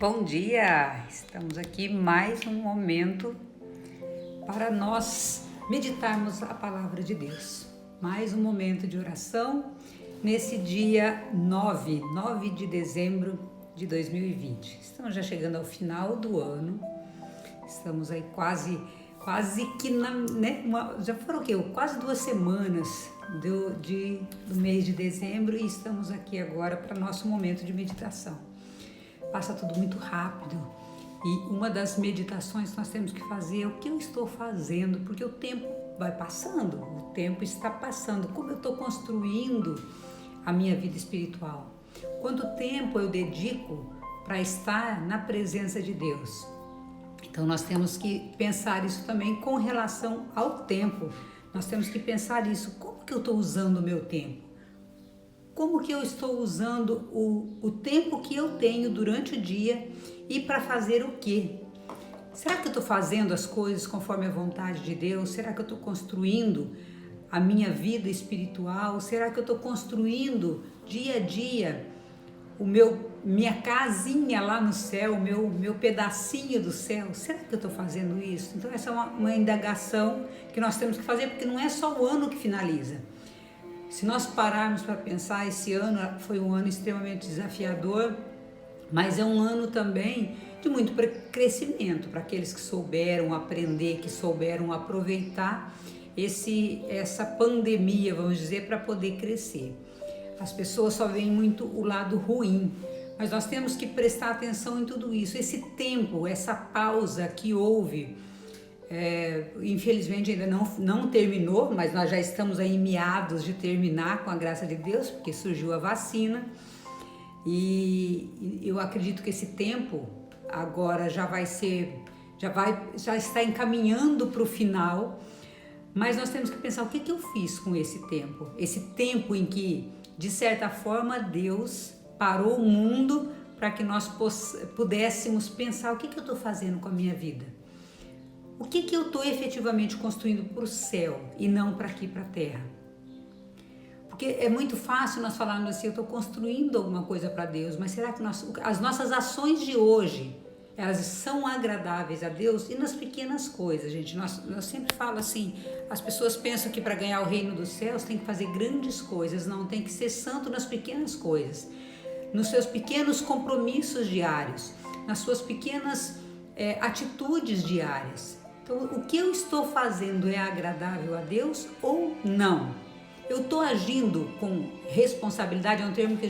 Bom dia! Estamos aqui mais um momento para nós meditarmos a palavra de Deus. Mais um momento de oração nesse dia 9 de dezembro de 2020. Estamos já chegando ao final do ano. Estamos aí quase que já foram o quê? Quase 2 semanas do mês de dezembro e estamos aqui agora para nosso momento de meditação. Passa tudo muito rápido e uma das meditações que nós temos que fazer é o que eu estou fazendo, porque o tempo vai passando, o tempo está passando, como eu estou construindo a minha vida espiritual, quanto tempo eu dedico para estar na presença de Deus. Então nós temos que pensar isso também com relação ao tempo, nós temos que pensar isso, como que eu estou usando o meu tempo? Como que eu estou usando o tempo que eu tenho durante o dia e para fazer o quê? Será que eu estou fazendo as coisas conforme a vontade de Deus? Será que eu estou construindo a minha vida espiritual? Será que eu estou construindo dia a dia minha casinha lá no céu, meu pedacinho do céu? Será que eu estou fazendo isso? Então essa é uma indagação que nós temos que fazer, porque não é só o ano que finaliza. Se nós pararmos para pensar, esse ano foi um ano extremamente desafiador, mas é um ano também de muito crescimento para aqueles que souberam aprender, que souberam aproveitar essa pandemia, vamos dizer, para poder crescer. As pessoas só veem muito o lado ruim, mas nós temos que prestar atenção em tudo isso. Esse tempo, essa pausa que houve, infelizmente ainda não terminou, mas nós já estamos aí em meados de terminar com a graça de Deus, porque surgiu a vacina e eu acredito que esse tempo agora já está encaminhando para o final, mas nós temos que pensar o que eu fiz com esse tempo em que, de certa forma, Deus parou o mundo para que nós pudéssemos pensar o que eu estou fazendo com a minha vida. O que eu estou efetivamente construindo para o céu e não para aqui, para a terra? Porque é muito fácil nós falarmos assim, eu estou construindo alguma coisa para Deus, mas será que as nossas ações de hoje, elas são agradáveis a Deus? E nas pequenas coisas, gente, nós sempre falamos assim, as pessoas pensam que para ganhar o reino dos céus tem que fazer grandes coisas, não, tem que ser santo nas pequenas coisas, nos seus pequenos compromissos diários, nas suas pequenas atitudes diárias. Então, o que eu estou fazendo é agradável a Deus ou não? Eu estou agindo com responsabilidade, é um termo que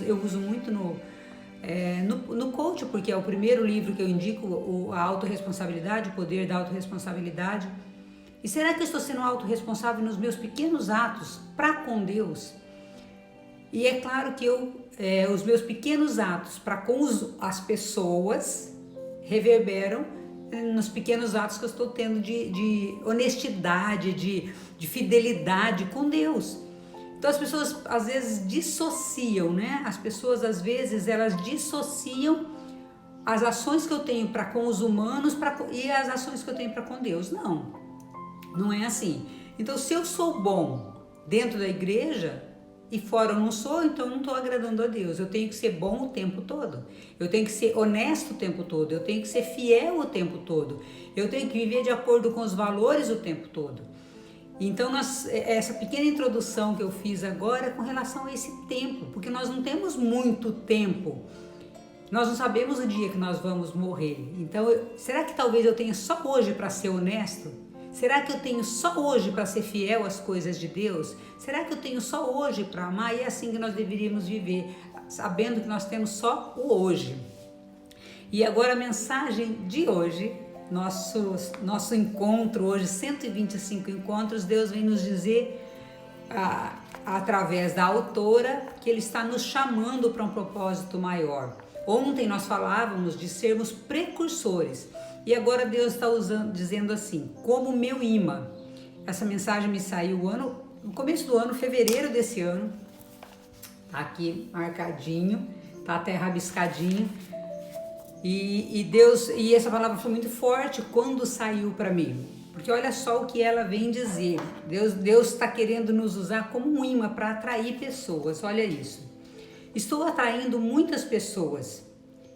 eu uso muito no coach, porque é o primeiro livro que eu indico, a autorresponsabilidade, o poder da autorresponsabilidade. E será que eu estou sendo autorresponsável nos meus pequenos atos para com Deus? E é claro que os meus pequenos atos para com as pessoas reverberam nos pequenos atos que eu estou tendo de honestidade, de fidelidade com Deus. Então as pessoas às vezes dissociam, né? As pessoas às vezes elas dissociam as ações que eu tenho para com os humanos e as ações que eu tenho para com Deus. Não é assim. Então se eu sou bom dentro da igreja e fora eu não sou, então eu não estou agradando a Deus. Eu tenho que ser bom o tempo todo. Eu tenho que ser honesto o tempo todo. Eu tenho que ser fiel o tempo todo. Eu tenho que viver de acordo com os valores o tempo todo. Então, essa pequena introdução que eu fiz agora é com relação a esse tempo, porque nós não temos muito tempo. Nós não sabemos o dia que nós vamos morrer. Então, será que talvez eu tenha só hoje para ser honesto? Será que eu tenho só hoje para ser fiel às coisas de Deus? Será que eu tenho só hoje para amar? E é assim que nós deveríamos viver, sabendo que nós temos só o hoje. E agora a mensagem de hoje, nosso encontro hoje, 125 encontros, Deus vem nos dizer, através da autora, que Ele está nos chamando para um propósito maior. Ontem nós falávamos de sermos precursores. E agora Deus está dizendo assim, como meu imã. Essa mensagem me saiu no começo do ano, fevereiro desse ano. Tá aqui marcadinho, tá até rabiscadinho. E essa palavra foi muito forte quando saiu para mim. Porque olha só o que ela vem dizer. Deus está querendo nos usar como um imã para atrair pessoas. Olha isso. Estou atraindo muitas pessoas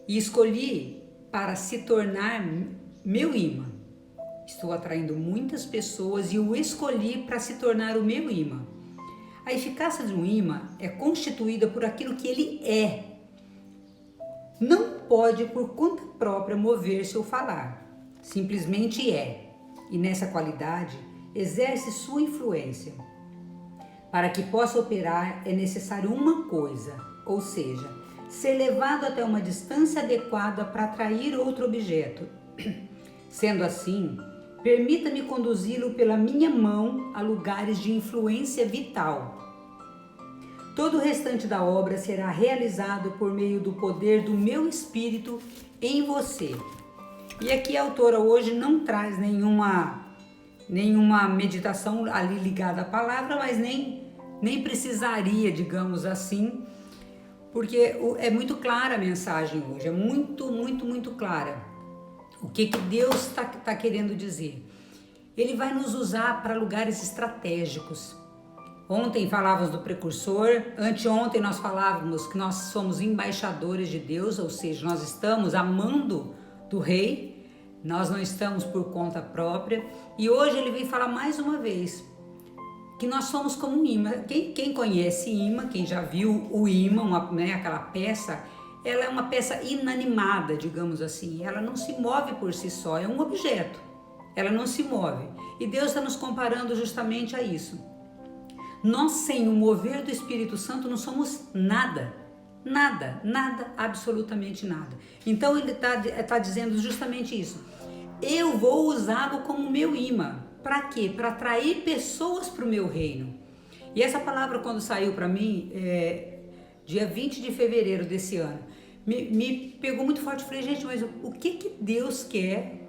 e escolhi para se tornar meu imã. Estou atraindo muitas pessoas e o escolhi para se tornar o meu imã. A eficácia de um imã é constituída por aquilo que ele é. Não pode por conta própria mover-se ou falar. Simplesmente é. E nessa qualidade exerce sua influência. Para que possa operar é necessário uma coisa, ou seja, ser levado até uma distância adequada para atrair outro objeto. Sendo assim, permita-me conduzi-lo pela minha mão a lugares de influência vital. Todo o restante da obra será realizado por meio do poder do meu espírito em você. E aqui a autora hoje não traz nenhuma meditação ali ligada à palavra, mas nem precisaria, digamos assim, porque é muito clara a mensagem hoje, é muito clara. O que Deus está querendo dizer? Ele vai nos usar para lugares estratégicos. Ontem falávamos do precursor, anteontem nós falávamos que nós somos embaixadores de Deus, ou seja, nós estamos amando do rei, nós não estamos por conta própria. E hoje ele vem falar mais uma vez que nós somos como um imã. Quem conhece imã, quem já viu o imã, aquela peça, ela é uma peça inanimada, digamos assim. Ela não se move por si só, é um objeto. Ela não se move. E Deus está nos comparando justamente a isso. Nós, sem o mover do Espírito Santo, não somos nada, absolutamente nada. Então ele está dizendo justamente isso. Eu vou usá-lo como meu imã. Para quê? Para atrair pessoas para o meu reino. E essa palavra, quando saiu para mim, dia 20 de fevereiro desse ano, me pegou muito forte. Eu falei, gente, mas o que Deus quer?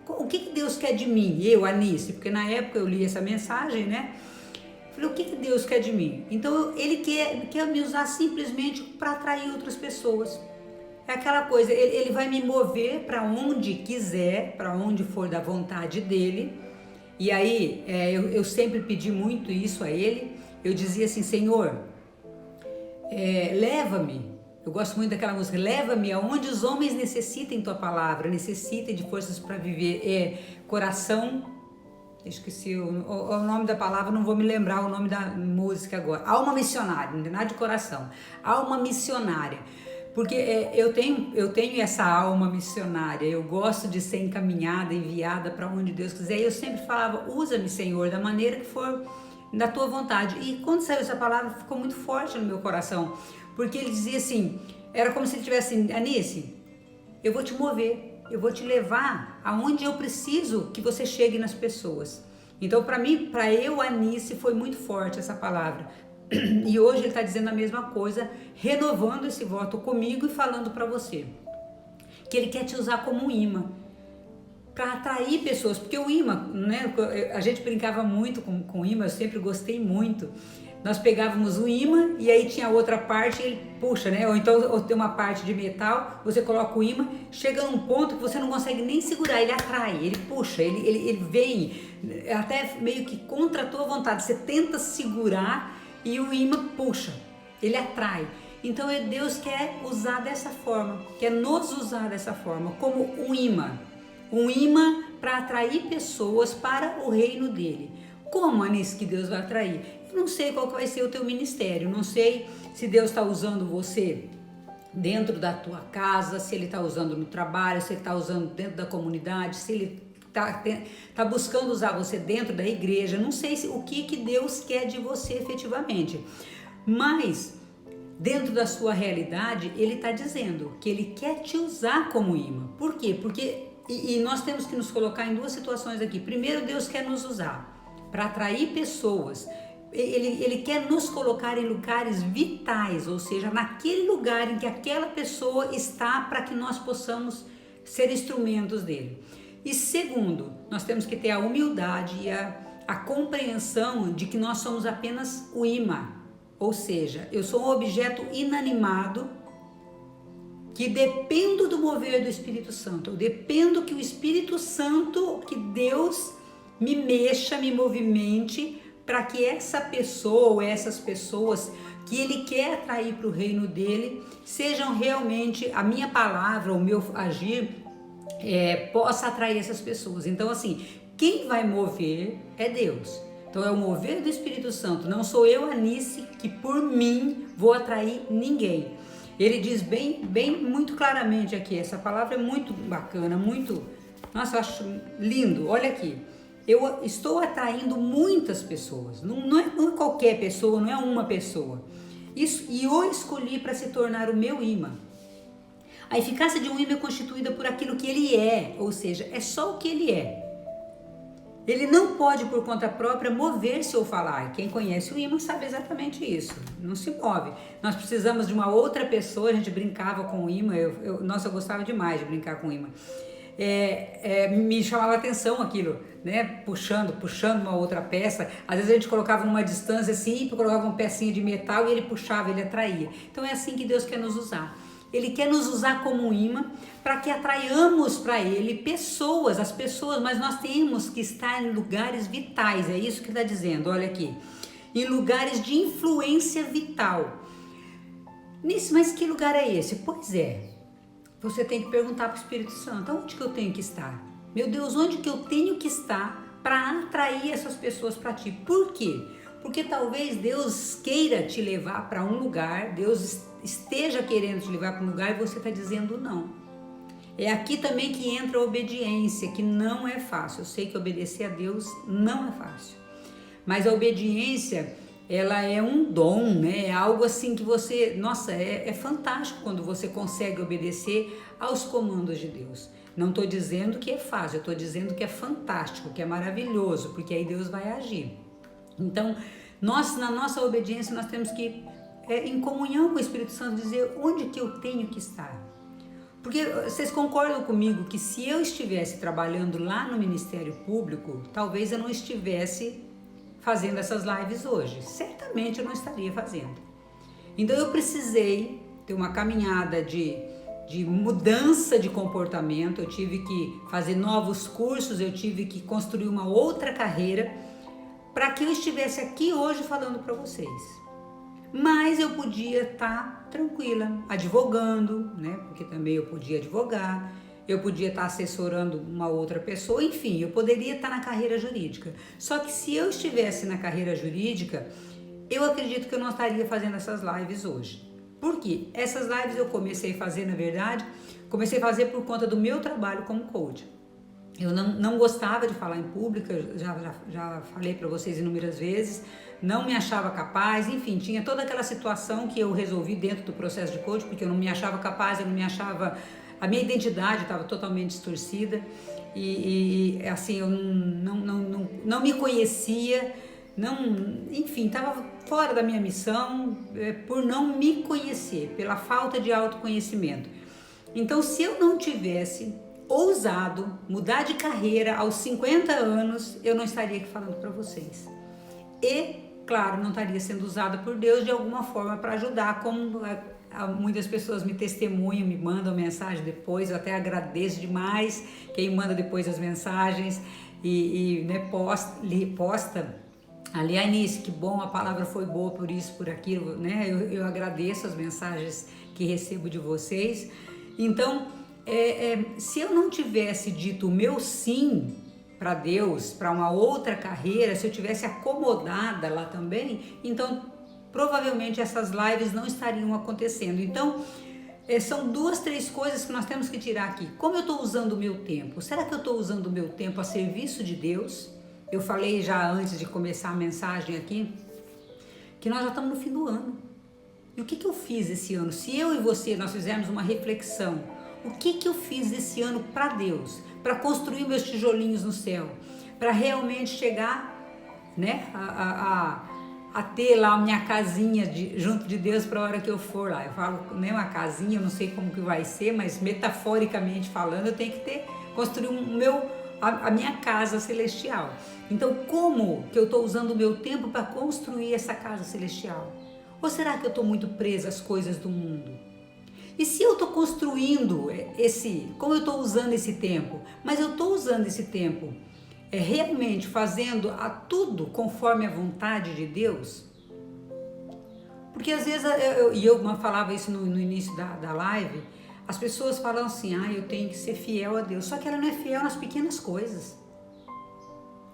O que Deus quer de mim? Eu, Anice, porque na época eu li essa mensagem, né? Falei, o que Deus quer de mim? Então ele quer me usar simplesmente para atrair outras pessoas. É aquela coisa, ele vai me mover para onde quiser, para onde for da vontade dele. E aí eu sempre pedi muito isso a ele. Eu dizia assim, Senhor, leva-me. Eu gosto muito daquela música, leva-me aonde os homens necessitem tua palavra, necessitem de forças para viver. Coração, esqueci o nome da palavra, não vou me lembrar o nome da música agora. Alma missionária, não tem nada de coração. Alma missionária. Porque eu tenho essa alma missionária, eu gosto de ser encaminhada, enviada para onde Deus quiser. E eu sempre falava, usa-me, Senhor, da maneira que for da tua vontade. E quando saiu essa palavra, ficou muito forte no meu coração. Porque ele dizia assim, era como se ele tivesse assim, Anice, eu vou te mover, eu vou te levar aonde eu preciso que você chegue nas pessoas. Então, para mim, para eu, Anice, foi muito forte essa palavra. E hoje ele está dizendo a mesma coisa, renovando esse voto comigo e falando para você. Que ele quer te usar como um imã, para atrair pessoas. Porque o imã, né, a gente brincava muito com o imã, eu sempre gostei muito. Nós pegávamos o imã e aí tinha outra parte, ele puxa, né? Ou então tem uma parte de metal, você coloca o imã, chega num ponto que você não consegue nem segurar, ele atrai, ele puxa, ele vem até meio que contra a tua vontade. Você tenta segurar e o imã puxa, ele atrai. Então Deus quer usar dessa forma, quer nos usar dessa forma, como um imã para atrair pessoas para o reino dele. Como, Anice, que Deus vai atrair? Eu não sei qual vai ser o teu ministério, não sei se Deus está usando você dentro da tua casa, se Ele está usando no trabalho, se Ele está usando dentro da comunidade, se Ele está buscando usar você dentro da igreja. Não sei o que Deus quer de você efetivamente, mas dentro da sua realidade, Ele está dizendo que Ele quer te usar como imã. Por quê? Porque e nós temos que nos colocar em duas situações aqui. Primeiro, Deus quer nos usar para atrair pessoas. Ele quer nos colocar em lugares vitais, ou seja, naquele lugar em que aquela pessoa está, para que nós possamos ser instrumentos dele. E segundo, nós temos que ter a humildade e a compreensão de que nós somos apenas o imã, ou seja, eu sou um objeto inanimado que dependo do mover do Espírito Santo, eu dependo que o Espírito Santo, que Deus me mexa, me movimente, para que essa pessoa ou essas pessoas que Ele quer atrair para o reino dele, sejam realmente a minha palavra, o meu agir, possa atrair essas pessoas. Então assim, quem vai mover é Deus. Então é o mover do Espírito Santo, não sou eu, Anice, que por mim vou atrair ninguém. Ele diz bem, muito claramente aqui, essa palavra é muito bacana, muito, nossa, eu acho lindo, olha aqui. Eu estou atraindo muitas pessoas, não é qualquer pessoa, não é uma pessoa. Isso, e eu escolhi para se tornar o meu imã. A eficácia de um imã é constituída por aquilo que ele é, ou seja, é só o que ele é. Ele não pode por conta própria mover-se ou falar. Quem conhece o imã sabe exatamente isso, não se move. Nós precisamos de uma outra pessoa, a gente brincava com o imã, eu gostava demais de brincar com o imã. Me chamava a atenção aquilo, né? Puxando uma outra peça. Às vezes a gente colocava numa distância assim, colocava uma pecinha de metal e ele puxava, ele atraía. Então é assim que Deus quer nos usar. Ele quer nos usar como um imã para que atraiamos para Ele pessoas, as pessoas, mas nós temos que estar em lugares vitais, é isso que está dizendo, olha aqui, em lugares de influência vital. Nisso, mas que lugar é esse? Pois é, você tem que perguntar para o Espírito Santo, onde que eu tenho que estar? Meu Deus, onde que eu tenho que estar para atrair essas pessoas para Ti? Por quê? Porque talvez Deus queira te levar para um lugar, Deus esteja querendo te levar para um lugar e você está dizendo não. É aqui também que entra a obediência, que não é fácil. Eu sei que obedecer a Deus não é fácil. Mas a obediência, ela é um dom, né? É algo assim que você... Nossa, é fantástico quando você consegue obedecer aos comandos de Deus. Não estou dizendo que é fácil, eu estou dizendo que é fantástico, que é maravilhoso, porque aí Deus vai agir. Então, na nossa obediência, nós temos que, em comunhão com o Espírito Santo, dizer onde que eu tenho que estar. Porque vocês concordam comigo que se eu estivesse trabalhando lá no Ministério Público, talvez eu não estivesse fazendo essas lives hoje. Certamente eu não estaria fazendo. Então, eu precisei ter uma caminhada de mudança de comportamento, eu tive que fazer novos cursos, eu tive que construir uma outra carreira, para que eu estivesse aqui hoje falando para vocês. Mas eu podia estar tranquila, advogando, né? Porque também eu podia advogar, eu podia estar assessorando uma outra pessoa, enfim, eu poderia estar na carreira jurídica. Só que se eu estivesse na carreira jurídica, eu acredito que eu não estaria fazendo essas lives hoje. Por quê? Essas lives eu comecei a fazer, na verdade, comecei a fazer por conta do meu trabalho como coach. Eu não gostava de falar em público, já falei para vocês inúmeras vezes, não me achava capaz, enfim, tinha toda aquela situação que eu resolvi dentro do processo de coaching, porque eu não me achava capaz, eu não me achava, a minha identidade estava totalmente distorcida e assim, eu não me conhecia, enfim, estava fora da minha missão por não me conhecer, pela falta de autoconhecimento. Então, se eu não tivesse ousado mudar de carreira aos 50 anos, eu não estaria aqui falando para vocês. E, claro, não estaria sendo usada por Deus de alguma forma para ajudar, como muitas pessoas me testemunham, me mandam mensagem depois, eu até agradeço demais quem manda depois as mensagens né, posta. Ali, Anice, que bom, a palavra foi boa por isso, por aquilo, né? Eu agradeço as mensagens que recebo de vocês. Então, se eu não tivesse dito o meu sim para Deus, para uma outra carreira, se eu tivesse acomodada lá também, então provavelmente essas lives não estariam acontecendo. Então, são 2, 3 coisas que nós temos que tirar aqui. Como eu estou usando o meu tempo? Será que eu estou usando o meu tempo a serviço de Deus? Eu falei já antes de começar a mensagem aqui, que nós já estamos no fim do ano. E o que eu fiz esse ano? Se eu e você, nós fizermos uma reflexão, o que eu fiz esse ano para Deus? Para construir meus tijolinhos no céu? Para realmente chegar, né, a ter lá a minha casinha junto de Deus para a hora que eu for lá. Eu falo, né, uma casinha, eu não sei como que vai ser, mas metaforicamente falando, eu tenho que construir a minha casa celestial. Então, como que eu estou usando o meu tempo para construir essa casa celestial? Ou será que eu estou muito presa às coisas do mundo? E se eu estou construindo como eu estou usando esse tempo? Mas eu estou usando esse tempo realmente fazendo tudo conforme a vontade de Deus? Porque às vezes, eu falava isso no início da live, as pessoas falam assim, eu tenho que ser fiel a Deus. Só que ela não é fiel nas pequenas coisas.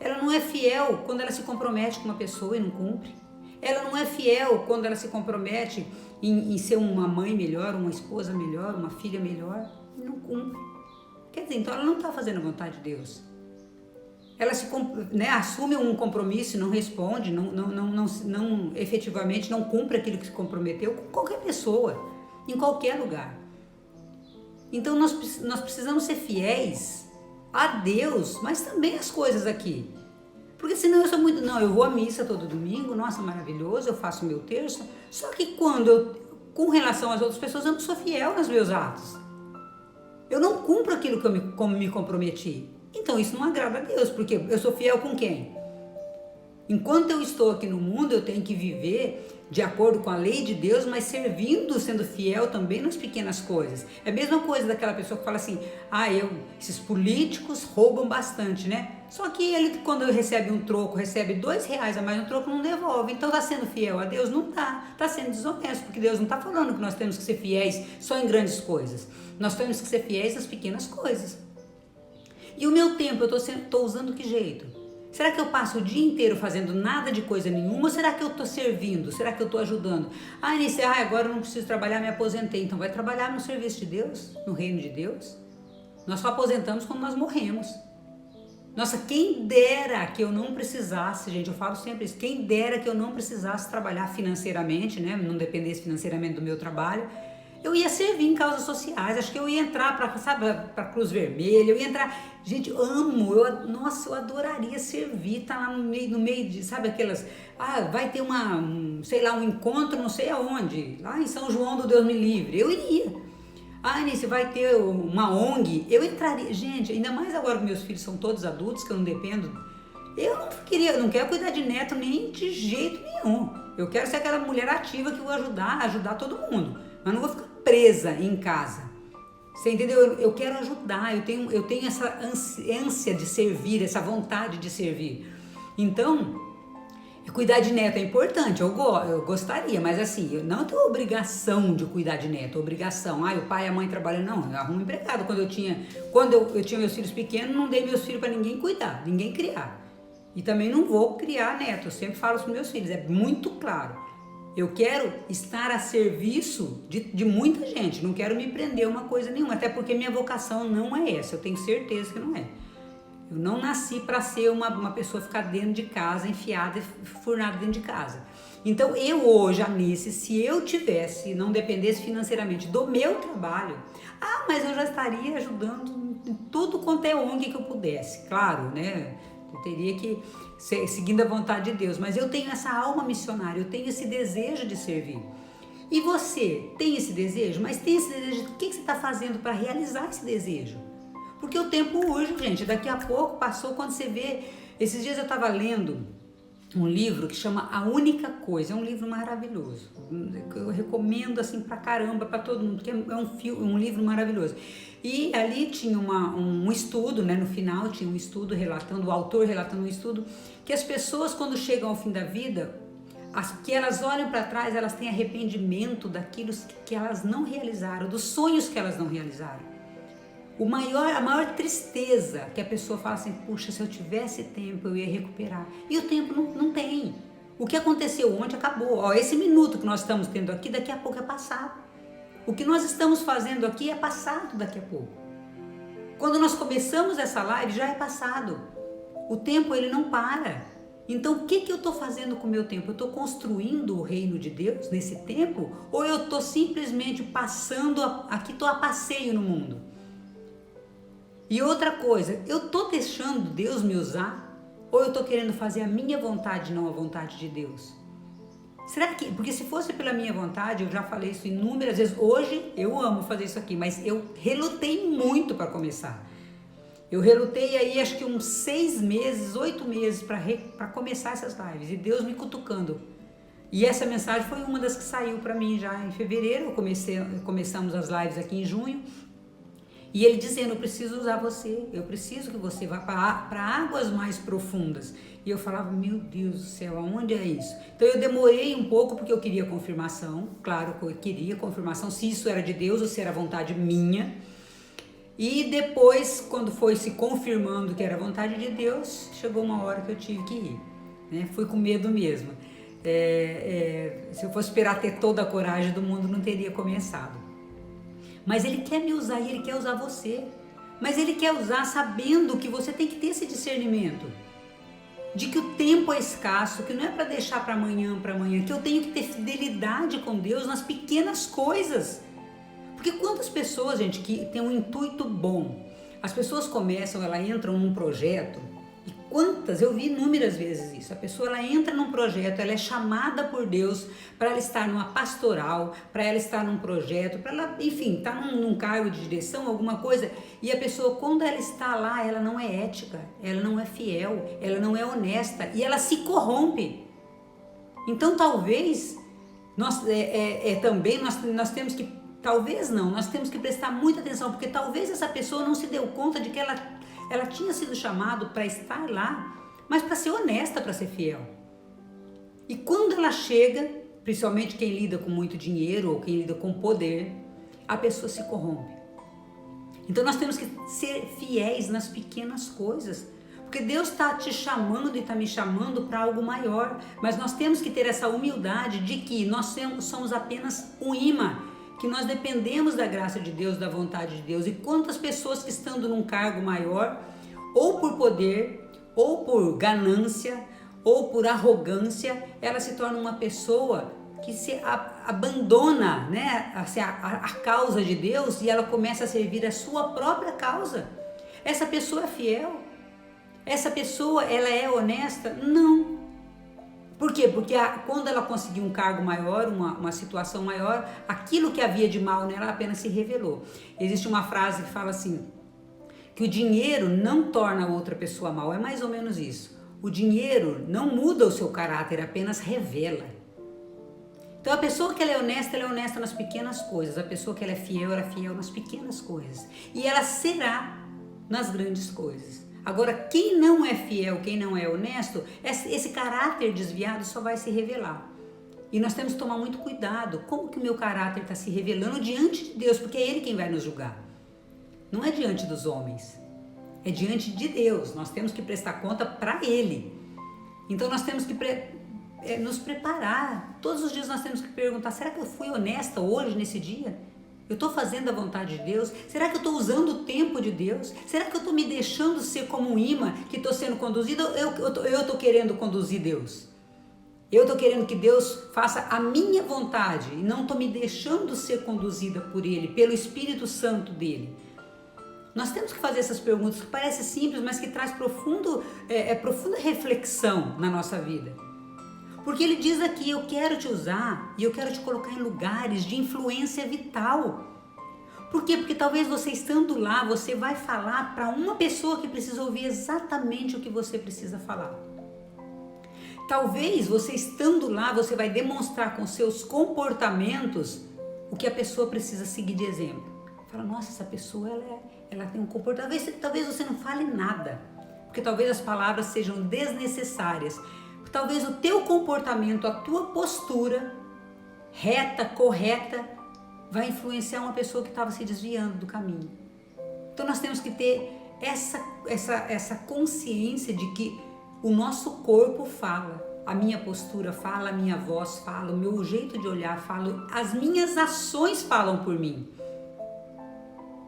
Ela não é fiel quando ela se compromete com uma pessoa e não cumpre. Ela não é fiel quando ela se compromete em ser uma mãe melhor, uma esposa melhor, uma filha melhor e não cumpre. Quer dizer, então ela não está fazendo a vontade de Deus. Ela assume um compromisso e não responde, não efetivamente não cumpre aquilo que se comprometeu com qualquer pessoa, em qualquer lugar. Então nós precisamos ser fiéis a Deus, mas também as coisas aqui. Porque senão eu sou muito... Não, eu vou à missa todo domingo, nossa, maravilhoso, eu faço o meu terço. Só que com relação às outras pessoas, eu não sou fiel nos meus atos. Eu não cumpro aquilo que eu me comprometi. Então isso não agrada a Deus, porque eu sou fiel com quem? Enquanto eu estou aqui no mundo, eu tenho que viver de acordo com a lei de Deus, mas servindo, sendo fiel também nas pequenas coisas. É a mesma coisa daquela pessoa que fala assim, esses políticos roubam bastante, né? Só que ele, quando recebe um troco, recebe R$2 a mais no troco, não devolve. Então está sendo fiel a Deus? Não está. Está sendo desonesto, porque Deus não está falando que nós temos que ser fiéis só em grandes coisas. Nós temos que ser fiéis nas pequenas coisas. E o meu tempo, eu estou usando que jeito? Será que eu passo o dia inteiro fazendo nada de coisa nenhuma? Ou será que eu estou servindo? Será que eu estou ajudando? Agora eu não preciso trabalhar, me aposentei. Então vai trabalhar no serviço de Deus, no reino de Deus. Nós só aposentamos quando nós morremos. Nossa, quem dera que eu não precisasse, gente, eu falo sempre isso, quem dera que eu não precisasse trabalhar financeiramente, né? Não dependesse financeiramente do meu trabalho. Eu ia servir em causas sociais, acho que eu ia entrar para Cruz Vermelha, eu ia entrar... Gente, eu adoraria servir, tá lá no meio de, sabe aquelas... vai ter um encontro não sei aonde, lá em São João do Deus me livre, eu iria. Nisso vai ter uma ONG, eu entraria. Gente, ainda mais agora que meus filhos são todos adultos, que eu não dependo, eu não quero cuidar de neto nem de jeito nenhum. Eu quero ser aquela mulher ativa que vou ajudar todo mundo. Mas não vou ficar presa em casa. Você entendeu? Eu quero ajudar, eu tenho essa ânsia de servir, essa vontade de servir. Então, cuidar de neto é importante, eu gostaria, mas assim, eu não tenho obrigação de cuidar de neto, obrigação. O pai e a mãe trabalham, não, eu arrumo empregado. Quando eu tinha meus filhos pequenos, não dei meus filhos para ninguém cuidar, ninguém criar. E também não vou criar neto, eu sempre falo para os meus filhos, é muito claro. Eu quero estar a serviço de muita gente, não quero me prender a uma coisa nenhuma, até porque minha vocação não é essa, eu tenho certeza que não é. Eu não nasci para ser uma pessoa ficar dentro de casa, enfiada e furnada dentro de casa. Então eu hoje, se eu não dependesse financeiramente do meu trabalho, mas eu já estaria ajudando em tudo quanto é ONG que eu pudesse, claro, né? Eu teria que seguindo a vontade de Deus, mas eu tenho essa alma missionária, eu tenho esse desejo de servir. E você tem esse desejo? Mas tem esse desejo, o que você está fazendo para realizar esse desejo? Porque o tempo urge, gente, daqui a pouco passou, quando você vê... Esses dias eu estava lendo um livro que chama A Única Coisa, é um livro maravilhoso, eu recomendo assim pra caramba, pra todo mundo, porque é um livro maravilhoso. E ali tinha um estudo, né, no final tinha um estudo o autor relatando um estudo, que as pessoas quando chegam ao fim da vida, que elas olham para trás, elas têm arrependimento daquilo que elas não realizaram, dos sonhos que elas não realizaram. A maior tristeza que a pessoa fala assim, puxa, se eu tivesse tempo eu ia recuperar. E o tempo não tem. O que aconteceu ontem acabou. Esse minuto que nós estamos tendo aqui, daqui a pouco é passado. O que nós estamos fazendo aqui é passado daqui a pouco. Quando nós começamos essa live, já é passado. O tempo, ele não para. Então, o que eu estou fazendo com o meu tempo? Eu estou construindo o reino de Deus nesse tempo? Ou eu estou simplesmente passando, aqui estou a passeio no mundo? E outra coisa, eu estou deixando Deus me usar? Ou eu estou querendo fazer a minha vontade, não a vontade de Deus? Será que... Porque se fosse pela minha vontade, eu já falei isso inúmeras vezes. Hoje eu amo fazer isso aqui, mas eu relutei muito para começar. Eu relutei aí acho que uns 6 meses, 8 meses para começar essas lives. E Deus me cutucando. E essa mensagem foi uma das que saiu para mim já em fevereiro. Começamos as lives aqui em junho. E ele dizendo, eu preciso usar você, eu preciso que você vá para águas mais profundas. E eu falava, meu Deus do céu, aonde é isso? Então eu demorei um pouco porque eu queria confirmação, claro que eu queria confirmação, se isso era de Deus ou se era vontade minha. E depois, quando foi se confirmando que era vontade de Deus, chegou uma hora que eu tive que ir, né? Fui com medo mesmo. Se eu fosse esperar ter toda a coragem do mundo, não teria começado. Mas ele quer me usar e ele quer usar você. Mas ele quer usar sabendo que você tem que ter esse discernimento. De que o tempo é escasso, que não é para deixar para amanhã, que eu tenho que ter fidelidade com Deus nas pequenas coisas. Porque quantas pessoas, gente, que tem um intuito bom, as pessoas começam, elas entram num projeto, e quantas, eu vi inúmeras vezes isso, a pessoa ela entra num projeto, ela é chamada por Deus para ela estar numa pastoral, para ela estar num projeto, para ela, enfim, estar num cargo de direção, alguma coisa, e a pessoa, quando ela está lá, ela não é ética, ela não é fiel, ela não é honesta, e ela se corrompe. Então talvez, nós temos que talvez não, nós temos que prestar muita atenção, porque talvez essa pessoa não se deu conta de que ela tinha sido chamado para estar lá, mas para ser honesta, para ser fiel. E quando ela chega, principalmente quem lida com muito dinheiro ou quem lida com poder, a pessoa se corrompe. Então nós temos que ser fiéis nas pequenas coisas, porque Deus está te chamando e está me chamando para algo maior, mas nós temos que ter essa humildade de que nós somos apenas um imã, que nós dependemos da graça de Deus, da vontade de Deus. E quantas pessoas que estando num cargo maior, ou por poder, ou por ganância, ou por arrogância, ela se torna uma pessoa que se abandona, né, assim, a causa de Deus, e ela começa a servir a sua própria causa. Essa pessoa é fiel? Essa pessoa, ela é honesta? Não. Por quê? Porque quando ela conseguiu um cargo maior, uma situação maior, aquilo que havia de mal nela apenas se revelou. Existe uma frase que fala assim, que o dinheiro não torna outra pessoa mal, é mais ou menos isso. O dinheiro não muda o seu caráter, apenas revela. Então a pessoa que ela é honesta nas pequenas coisas. A pessoa que ela é fiel nas pequenas coisas. E ela será nas grandes coisas. Agora, quem não é fiel, quem não é honesto, esse caráter desviado só vai se revelar. E nós temos que tomar muito cuidado. Como que o meu caráter está se revelando diante de Deus? Porque é Ele quem vai nos julgar. Não é diante dos homens. É diante de Deus. Nós temos que prestar conta para Ele. Então nós temos que nos preparar. Todos os dias nós temos que perguntar, será que eu fui honesta hoje, nesse dia? Eu estou fazendo a vontade de Deus? Será que eu estou usando o tempo de Deus? Será que eu estou me deixando ser como um imã que estou sendo conduzido? Eu estou querendo conduzir Deus? Eu estou querendo que Deus faça a minha vontade e não estou me deixando ser conduzida por Ele, pelo Espírito Santo dEle? Nós temos que fazer essas perguntas que parecem simples, mas que traz profunda reflexão na nossa vida. Porque ele diz aqui, eu quero te usar e eu quero te colocar em lugares de influência vital. Por quê? Porque talvez você estando lá, você vai falar para uma pessoa que precisa ouvir exatamente o que você precisa falar. Talvez você estando lá, você vai demonstrar com seus comportamentos o que a pessoa precisa seguir de exemplo. Fala, nossa, essa pessoa ela tem um comportamento. Talvez você não fale nada, porque talvez as palavras sejam desnecessárias. Talvez o teu comportamento, a tua postura reta, correta, vai influenciar uma pessoa que estava se desviando do caminho. Então nós temos que ter essa consciência de que o nosso corpo fala, a minha postura fala, a minha voz fala, o meu jeito de olhar fala, as minhas ações falam por mim.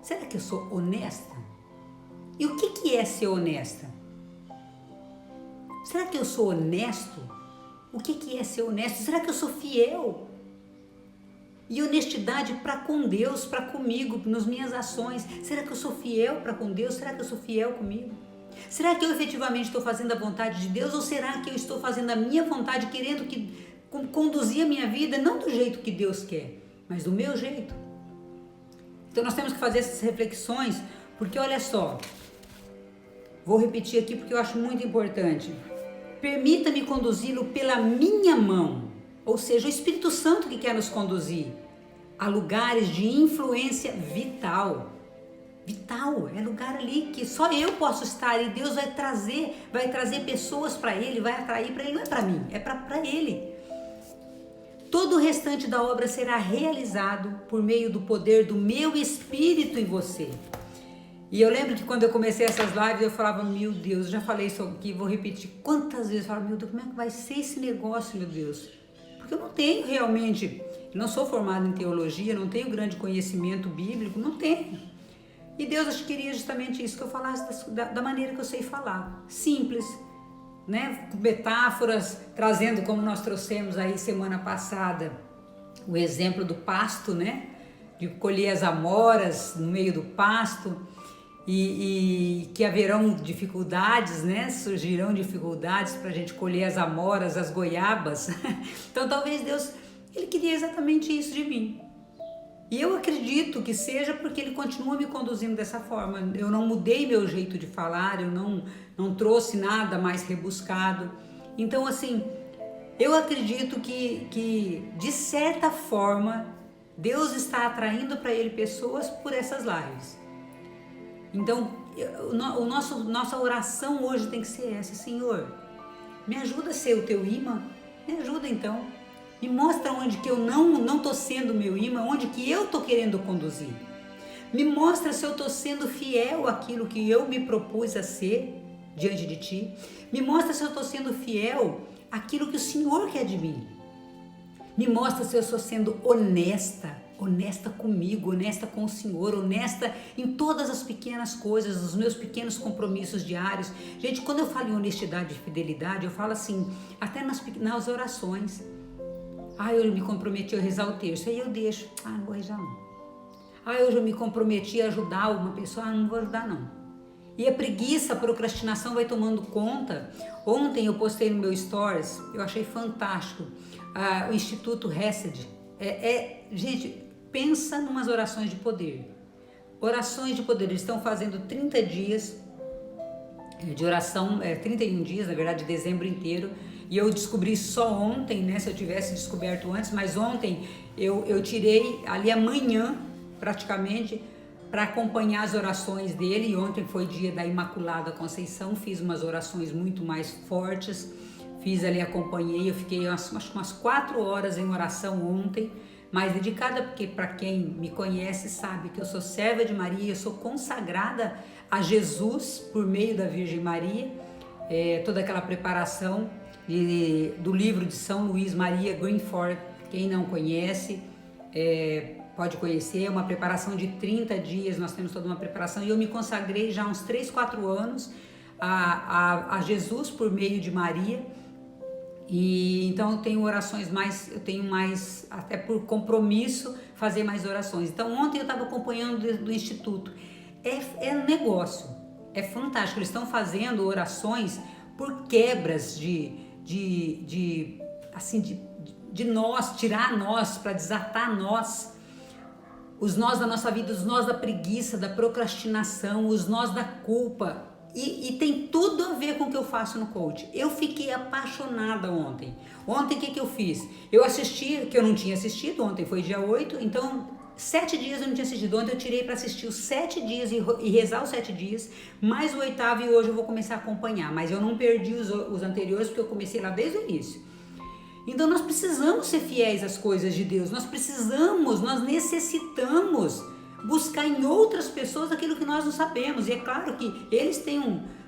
Será que eu sou honesta? E o que é ser honesta? Será que eu sou honesto? O que é ser honesto? Será que eu sou fiel? E honestidade para com Deus, para comigo, nas minhas ações. Será que eu sou fiel para com Deus? Será que eu sou fiel comigo? Será que eu efetivamente estou fazendo a vontade de Deus? Ou será que eu estou fazendo a minha vontade, querendo conduzir a minha vida, não do jeito que Deus quer, mas do meu jeito? Então nós temos que fazer essas reflexões, porque olha só, vou repetir aqui porque eu acho muito importante. Permita-me conduzi-lo pela minha mão, ou seja, o Espírito Santo que quer nos conduzir a lugares de influência vital. vital, é lugar ali que só eu posso estar e Deus vai trazer pessoas para ele, vai atrair para ele, não é para mim, é para ele. Todo o restante da obra será realizado por meio do poder do meu Espírito em você. E eu lembro que quando eu comecei essas lives, eu falava, meu Deus, eu já falei isso aqui, vou repetir quantas vezes, eu falava, meu Deus, como é que vai ser esse negócio, meu Deus? Porque eu não tenho realmente, não sou formada em teologia, não tenho grande conhecimento bíblico, não tenho. E Deus acho que queria justamente isso, que eu falasse da maneira que eu sei falar, simples, né? Com metáforas, trazendo como nós trouxemos aí semana passada, o exemplo do pasto, né? De colher as amoras no meio do pasto e que haverão dificuldades, né? Surgirão dificuldades para a gente colher as amoras, as goiabas. Então talvez Deus, Ele queria exatamente isso de mim. E eu acredito que seja porque Ele continua me conduzindo dessa forma. Eu não mudei meu jeito de falar, eu não trouxe nada mais rebuscado. Então assim, eu acredito que de certa forma Deus está atraindo para Ele pessoas por essas lives. Então, nossa oração hoje tem que ser essa, Senhor, me ajuda a ser o teu imã, me ajuda então, me mostra onde que eu não estou sendo o meu imã, onde que eu estou querendo conduzir, me mostra se eu estou sendo fiel àquilo que eu me propus a ser diante de Ti, me mostra se eu estou sendo fiel àquilo que o Senhor quer de mim, me mostra se eu estou sendo honesta comigo, honesta com o Senhor, honesta em todas as pequenas coisas, os meus pequenos compromissos diários. Gente, quando eu falo em honestidade e fidelidade, eu falo assim, até nas orações. Eu me comprometi a rezar o terço, aí eu deixo, não vou rezar não. Hoje eu me comprometi a ajudar uma pessoa, não vou ajudar não. E a preguiça, a procrastinação vai tomando conta. Ontem eu postei no meu stories, eu achei fantástico, o Instituto Hesed. Gente, pensa numas orações de poder. Orações de poder, eles estão fazendo 30 dias de oração, 31 dias, na verdade, dezembro inteiro. E eu descobri só ontem, né? Se eu tivesse descoberto antes, mas ontem eu tirei ali amanhã, praticamente, para acompanhar as orações dele. E ontem foi dia da Imaculada Conceição, fiz umas orações muito mais fortes. Fiz ali, acompanhei, eu fiquei acho que umas 4 horas em oração ontem, mais dedicada, porque para quem me conhece sabe que eu sou serva de Maria, eu sou consagrada a Jesus por meio da Virgem Maria, toda aquela preparação do livro de São Luís Maria Greenford, quem não conhece, pode conhecer, é uma preparação de 30 dias, nós temos toda uma preparação, e eu me consagrei já há uns 3, 4 anos a Jesus por meio de Maria. E então eu tenho mais, até por compromisso, fazer mais orações. Então ontem eu estava acompanhando do Instituto. É um negócio, é fantástico. Eles estão fazendo orações por quebras de nós, tirar nós, para desatar nós. Os nós da nossa vida, os nós da preguiça, da procrastinação, os nós da culpa. E tem tudo a ver com o que eu faço no coach. Eu fiquei apaixonada ontem. Ontem o que eu fiz? Eu assisti, que eu não tinha assistido, ontem foi dia 8, então 7 dias eu não tinha assistido. Ontem eu tirei para assistir os 7 dias e rezar os 7 dias, mais o 8º, e hoje eu vou começar a acompanhar. Mas eu não perdi os anteriores, porque eu comecei lá desde o início. Então nós precisamos ser fiéis às coisas de Deus, nós necessitamos buscar em outras pessoas aquilo que nós não sabemos. E é claro que eles têm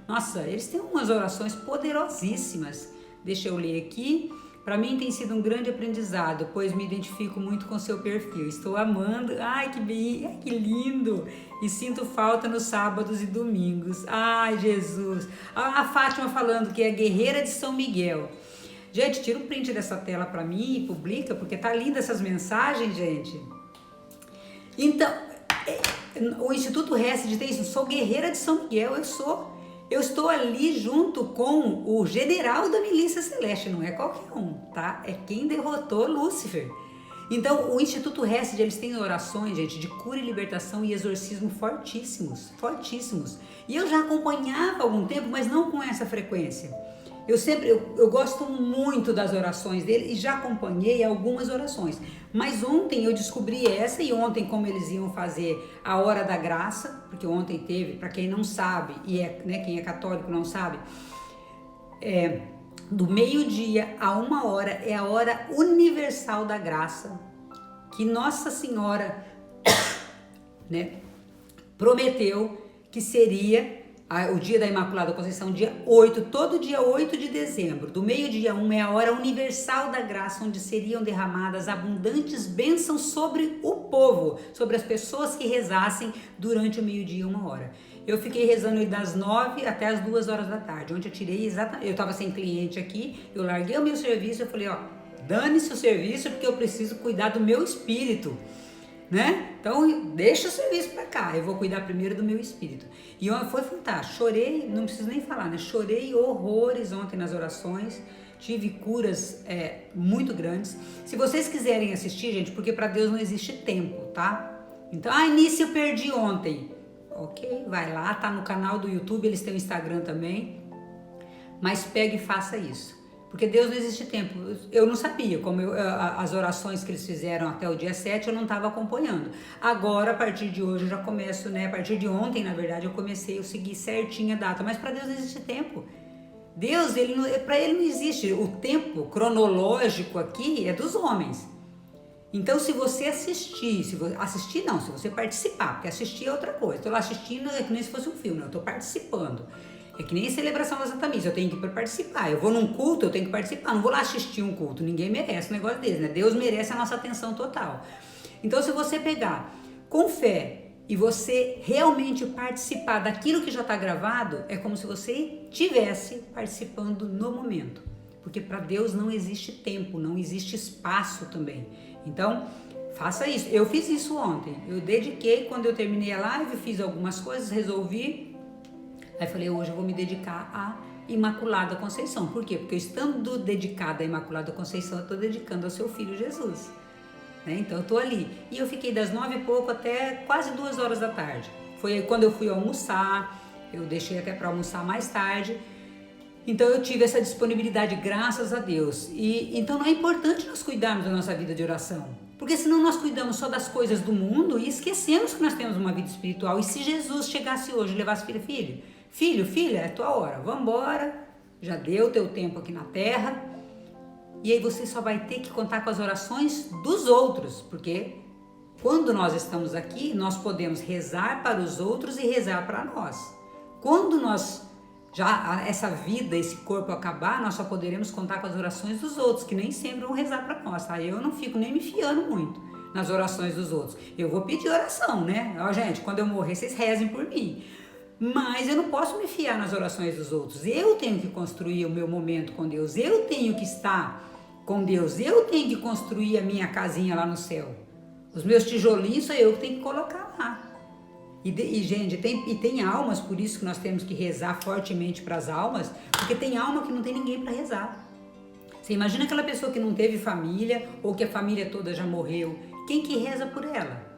umas orações poderosíssimas. Deixa eu ler aqui. Para mim tem sido um grande aprendizado, pois me identifico muito com seu perfil. Estou amando. Ai, que lindo! E sinto falta nos sábados e domingos. Ai, Jesus! A Fátima falando que é guerreira de São Miguel. Gente, tira um print dessa tela para mim e publica, porque tá linda essas mensagens, gente. Então, o Instituto Hesed tem isso, sou guerreira de São Miguel, eu estou ali junto com o general da milícia celeste, não é qualquer um, tá? É quem derrotou Lúcifer. Então, o Instituto Hesed, eles têm orações, gente, de cura e libertação e exorcismo fortíssimos. E eu já acompanhava há algum tempo, mas não com essa frequência. eu gosto muito das orações dele e já acompanhei algumas orações. Mas ontem eu descobri essa, e ontem como eles iam fazer a hora da graça, porque ontem teve, para quem não sabe, e quem é católico não sabe, do meio-dia a 1 hora é a hora universal da graça, que Nossa Senhora prometeu que seria o dia da Imaculada Conceição, dia 8, todo dia 8 de dezembro, do meio-dia a 1 é a hora universal da graça, onde seriam derramadas abundantes bênçãos sobre o povo, sobre as pessoas que rezassem durante o meio-dia 1 hora. Eu fiquei rezando das 9 até as 2 horas da tarde, onde eu tirei exatamente, eu estava sem cliente aqui, eu larguei o meu serviço, eu falei, dane-se o serviço, porque eu preciso cuidar do meu espírito, né? Então, deixa o serviço pra cá, eu vou cuidar primeiro do meu espírito. E foi fantástico, chorei, não preciso nem falar, né? Chorei horrores ontem nas orações, tive curas muito grandes. Se vocês quiserem assistir, gente, porque pra Deus não existe tempo, tá? Então, nisso eu perdi ontem. Ok, vai lá, tá no canal do YouTube, eles têm o Instagram também, mas pega e faça isso. Porque Deus não existe tempo. Eu não sabia, como as orações que eles fizeram até o dia 7, eu não estava acompanhando. Agora, a partir de hoje, eu já começo, a partir de ontem, na verdade, eu segui certinho a data. Mas para Deus não existe tempo. Deus, para ele não existe. O tempo cronológico aqui é dos homens. Então, se você assistir, se você participar, porque assistir é outra coisa. Estou lá assistindo, é que nem se fosse um filme, eu estou participando. É que nem a celebração da Santa Missa, eu tenho que ir para participar. Eu vou num culto, eu tenho que participar. Não vou lá assistir um culto, ninguém merece um negócio desse, né? Deus merece a nossa atenção total. Então, se você pegar com fé e você realmente participar daquilo que já está gravado, é como se você estivesse participando no momento. Porque para Deus não existe tempo, não existe espaço também. Então, faça isso. Eu fiz isso ontem. Eu dediquei, quando eu terminei a live, fiz algumas coisas, resolvi. Aí falei, hoje eu vou me dedicar à Imaculada Conceição. Por quê? Porque eu estando dedicada à Imaculada Conceição, eu estou dedicando ao seu filho Jesus. Então eu estou ali. E eu fiquei das 9 e pouco até quase 2 horas da tarde. Foi quando eu fui almoçar, eu deixei até para almoçar mais tarde. Então eu tive essa disponibilidade, graças a Deus. Então não é importante nós cuidarmos da nossa vida de oração. Porque senão nós cuidamos só das coisas do mundo e esquecemos que nós temos uma vida espiritual. E se Jesus chegasse hoje e levasse filho, filha, é tua hora, vamos embora, já deu teu tempo aqui na terra, e aí você só vai ter que contar com as orações dos outros, porque quando nós estamos aqui, nós podemos rezar para os outros e rezar para nós. Quando essa vida, esse corpo acabar, nós só poderemos contar com as orações dos outros, que nem sempre vão rezar para nós, tá? Eu não fico nem me fiando muito nas orações dos outros. Eu vou pedir oração, né? Gente, quando eu morrer, vocês rezem por mim. Mas eu não posso me fiar nas orações dos outros. Eu tenho que construir o meu momento com Deus. Eu tenho que estar com Deus. Eu tenho que construir a minha casinha lá no céu. Os meus tijolinhos sou eu que tenho que colocar lá. Gente, tem almas, por isso que nós temos que rezar fortemente para as almas, porque tem alma que não tem ninguém para rezar. Você imagina aquela pessoa que não teve família, ou que a família toda já morreu. Quem que reza por ela?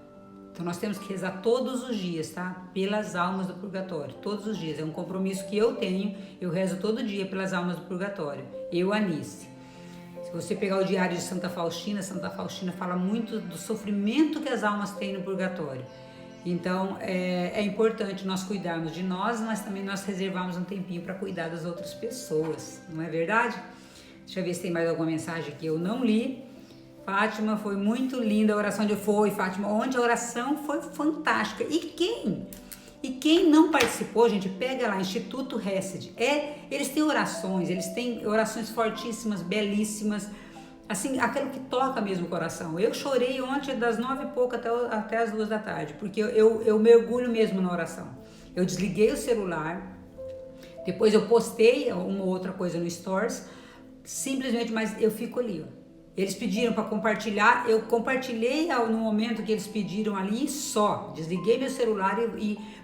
Então nós temos que rezar todos os dias, tá? Pelas almas do purgatório, todos os dias. É um compromisso que eu tenho, eu rezo todo dia pelas almas do purgatório. Eu, Anice. Se você pegar o diário de Santa Faustina fala muito do sofrimento que as almas têm no purgatório. Então é importante nós cuidarmos de nós, mas também nós reservarmos um tempinho para cuidar das outras pessoas, não é verdade? Deixa eu ver se tem mais alguma mensagem que eu não li. Fátima, foi muito linda a oração de Fátima, ontem a oração foi fantástica. E quem não participou, gente, pega lá, Instituto Hesed. Eles têm orações fortíssimas, belíssimas, assim, aquilo que toca mesmo o coração. Eu chorei ontem das 9 e pouco até as 2 da tarde, porque eu mergulho mesmo na oração. Eu desliguei o celular, depois eu postei uma outra coisa no Stories, simplesmente, mas eu fico ali, ó. Eles pediram para compartilhar, eu compartilhei no momento que eles pediram ali só, desliguei meu celular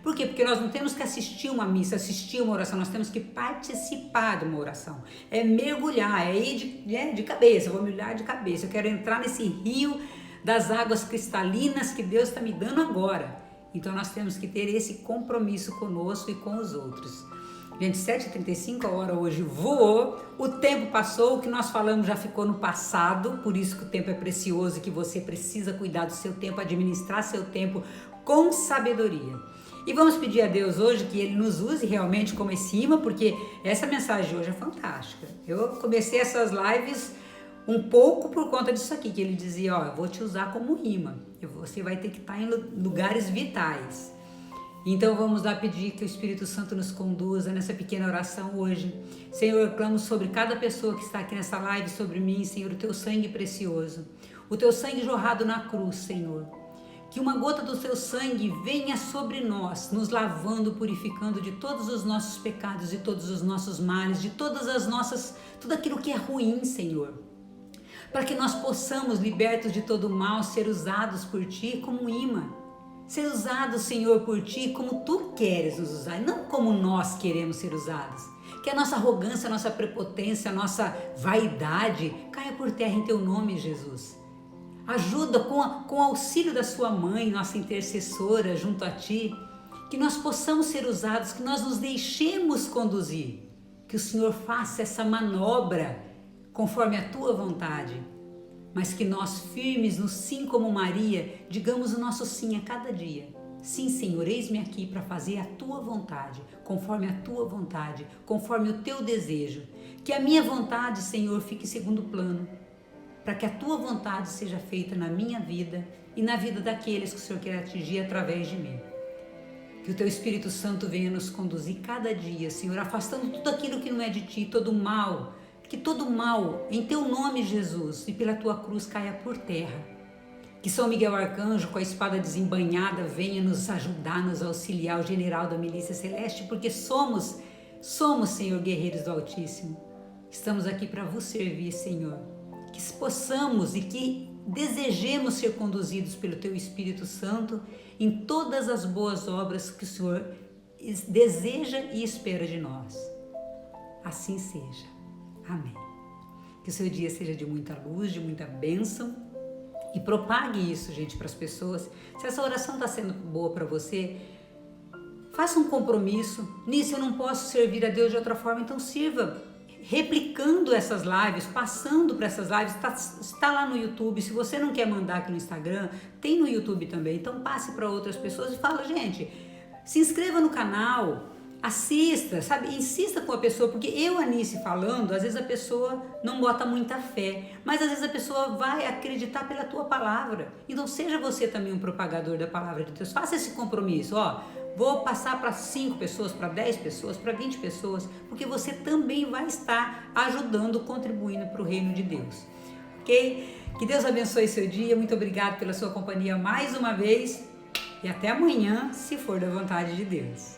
por quê? Porque nós não temos que assistir uma missa, assistir uma oração, nós temos que participar de uma oração, mergulhar, ir de cabeça, eu vou mergulhar de cabeça, eu quero entrar nesse rio das águas cristalinas que Deus está me dando agora. Então nós temos que ter esse compromisso conosco e com os outros. Gente, 7h35, a hora hoje voou, o tempo passou, o que nós falamos já ficou no passado, por isso que o tempo é precioso e que você precisa cuidar do seu tempo, administrar seu tempo com sabedoria. E vamos pedir a Deus hoje que Ele nos use realmente como esse imã, porque essa mensagem de hoje é fantástica. Eu comecei essas lives um pouco por conta disso aqui, que Ele dizia, ó, eu vou te usar como imã, e você vai ter que estar em lugares vitais. Então vamos lá pedir que o Espírito Santo nos conduza nessa pequena oração hoje. Senhor, eu clamo sobre cada pessoa que está aqui nessa live, sobre mim, Senhor, o Teu sangue precioso, o Teu sangue jorrado na cruz, Senhor. Que uma gota do Teu sangue venha sobre nós, nos lavando, purificando de todos os nossos pecados, de todos os nossos males, de tudo aquilo que é ruim, Senhor. Para que nós possamos, libertos de todo mal, ser usados por Ti como imã. Ser usado, Senhor, por Ti como Tu queres nos usar, não como nós queremos ser usados. Que a nossa arrogância, a nossa prepotência, a nossa vaidade caia por terra em Teu nome, Jesus. Ajuda com o auxílio da Sua mãe, nossa intercessora, junto a Ti, que nós possamos ser usados, que nós nos deixemos conduzir. Que o Senhor faça essa manobra conforme a Tua vontade. Mas que nós, firmes no sim como Maria, digamos o nosso sim a cada dia. Sim, Senhor, eis-me aqui para fazer a Tua vontade, conforme a Tua vontade, conforme o Teu desejo. Que a minha vontade, Senhor, fique em segundo plano, para que a Tua vontade seja feita na minha vida e na vida daqueles que o Senhor quer atingir através de mim. Que o Teu Espírito Santo venha nos conduzir cada dia, Senhor, afastando tudo aquilo que não é de Ti, todo o mal. Que todo mal, em Teu nome, Jesus, e pela Tua cruz caia por terra. Que São Miguel Arcanjo, com a espada desembainhada, venha nos ajudar, nos auxiliar, o general da milícia celeste, porque somos, Senhor, guerreiros do Altíssimo. Estamos aqui para vos servir, Senhor. Que possamos e que desejemos ser conduzidos pelo Teu Espírito Santo em todas as boas obras que o Senhor deseja e espera de nós. Assim seja. Amém. Que o seu dia seja de muita luz, de muita bênção e propague isso, gente, para as pessoas. Se essa oração está sendo boa para você, faça um compromisso. Nisso eu não posso servir a Deus de outra forma, então sirva replicando essas lives, passando para essas lives. Está lá no YouTube. Se você não quer mandar aqui no Instagram, tem no YouTube também. Então passe para outras pessoas e fala, gente, se inscreva no canal. Assista, sabe? Insista com a pessoa, porque eu, Anice, falando, às vezes a pessoa não bota muita fé, mas às vezes a pessoa vai acreditar pela tua palavra. Então seja você também um propagador da palavra de Deus. Faça esse compromisso, ó. Vou passar para 5 pessoas, para 10 pessoas, para 20 pessoas, porque você também vai estar ajudando, contribuindo para o reino de Deus. Ok? Que Deus abençoe seu dia. Muito obrigado pela sua companhia mais uma vez e até amanhã, se for da vontade de Deus.